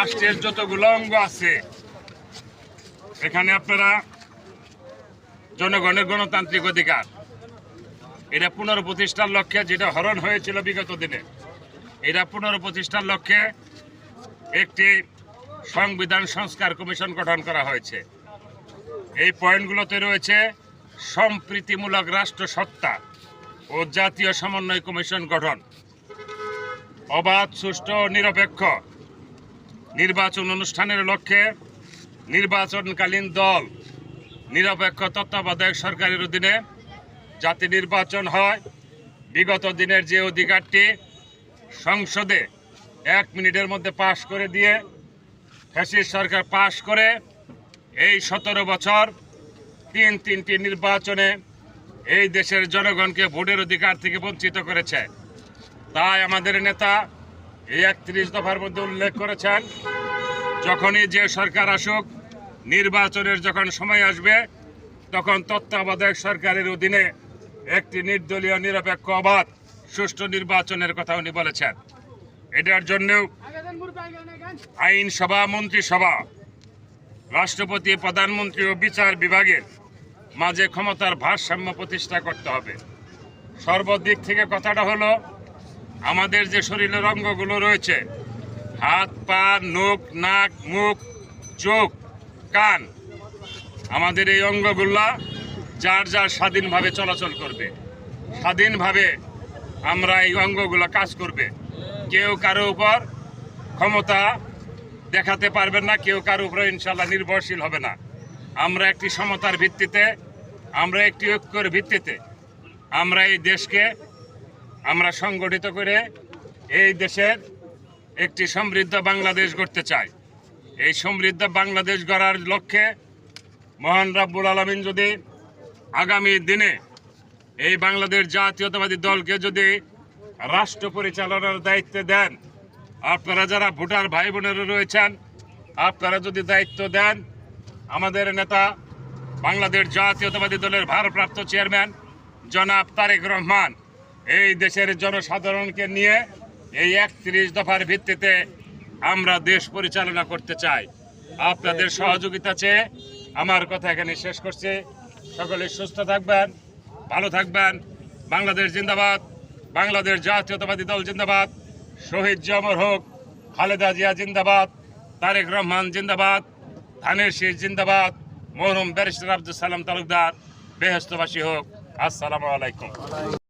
রাষ্ট্রের যতগুলো অঙ্গ আছে এখানে আপনারা জনগণের গণতান্ত্রিক অধিকার এটা পুনঃপ্রতিষ্ঠার লক্ষ্যে যেটা হরণ হয়েছিল বিগত দিনে এটা পুনঃপ্রতিষ্ঠার লক্ষ্যে একটি সংবিধান সংস্কার কমিশন গঠন করা হয়েছে। এই পয়েন্টগুলোতে রয়েছে সম্প্রীতিমূলক রাষ্ট্রসত্তা ও জাতীয় সমন্বয় কমিশন গঠন, অবাধ সুষ্ঠু ও নিরপেক্ষ নির্বাচন অনুষ্ঠানের লক্ষ্যে নির্বাচনকালীন দল নিরপেক্ষ তত্ত্বাবধায়ক সরকারের অধীনে যাতে নির্বাচন হয়, বিগত দিনের যে অধিকারটি সংসদে 1 মিনিটের মধ্যে পাশ করে দিয়ে ফ্যাসিস্ট সরকার পাশ করে এই 17 বছর তিনটি নির্বাচনে এই দেশের জনগণকে ভোটের অধিকার থেকে বঞ্চিত করেছে। তাই আমাদের নেতা এই 31 দফার মধ্যে উল্লেখ করেছেন, যখনই যে সরকার আসুক নির্বাচনের যখন সময় আসবে তখন তত্ত্বাবধায়ক সরকারের অধীনে একটি নির্দলীয় নিরপেক্ষ অবাধ সুষ্ঠু নির্বাচনের কথা উনি বলেছেন। এটার জন্যও আইনসভা, মন্ত্রিসভা, রাষ্ট্রপতি, প্রধানমন্ত্রী ও বিচার বিভাগের মাঝে ক্ষমতার ভারসাম্য প্রতিষ্ঠা করতে হবে। সর্বদিক থেকে কথাটা হলো আমাদের যে শরীরের অঙ্গগুলো রয়েছে, হাত, পা, নখ, নাক, মুখ, চোখ, কান, আমাদের এই অঙ্গগুলা যার যার স্বাধীনভাবে চলাচল করবে, স্বাধীনভাবে আমরা এই অঙ্গগুলো কাজ করবে। কেউ কারো উপর ক্ষমতা দেখাতে পারবেন না, কেউ কারো উপরে ইনশাল্লাহ নির্ভরশীল হবে না। আমরা একটি সমতার ভিত্তিতে, আমরা একটি ঐক্যের ভিত্তিতে আমরা এই দেশকে আমরা সংগঠিত করে এই দেশের একটি সমৃদ্ধ বাংলাদেশ গড়তে চাই। এই সমৃদ্ধ বাংলাদেশ গড়ার লক্ষ্যে মহান রব্বুল আলামিন যদি আগামী দিনে এই বাংলাদেশ জাতীয়তাবাদী দলকে যদি রাষ্ট্র পরিচালনার দায়িত্ব দেন, আপনারা যারা ভোটার ভাই বোনেরা রয়েছেন আপনারা যদি দায়িত্ব দেন, আমাদের নেতা বাংলাদেশ জাতীয়তাবাদী দলের ভারপ্রাপ্ত চেয়ারম্যান জনাব তারেক রহমান এই দেশের জনসাধারণকে নিয়ে এই 31 দফার ভিত্তিতে আমরা দেশ পরিচালনা করতে চাই। আপনাদের সহযোগিতা চেয়ে আমার কথা এখানে শেষ করছি। সকলে সুস্থ থাকবেন, ভালো থাকবেন। বাংলাদেশ জিন্দাবাদ, বাংলাদেশ জাতীয়তাবাদী দল জিন্দাবাদ, শহীদ অমর হোক, খালেদা জিয়া জিন্দাবাদ, তারেক রহমান জিন্দাবাদ, ধানের শীষ জিন্দাবাদ, মরহুম ব্যারিস্টার আব্দুল সালাম তালুকদার বেহেশতবাসী হোক। আসসালামু আলাইকুম।